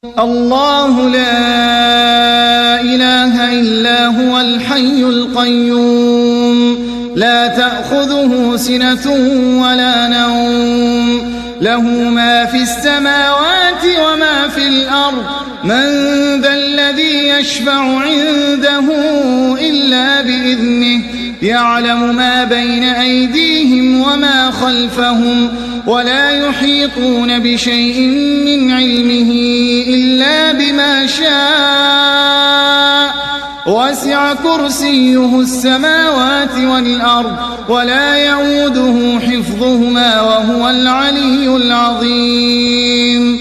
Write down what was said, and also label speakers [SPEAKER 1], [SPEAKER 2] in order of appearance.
[SPEAKER 1] الله لا إله إلا هو الحي القيوم لا تأخذه سنة ولا نوم له ما في السماوات وما في الأرض من ذا الذي يشفع عنده إلا بإذنه يعلم ما بين أيديهم وما خلفهم ولا يحيطون بشيء من علمه إلا بما شاء وسع كرسيه السماوات والأرض ولا يؤوده حفظهما وهو العلي العظيم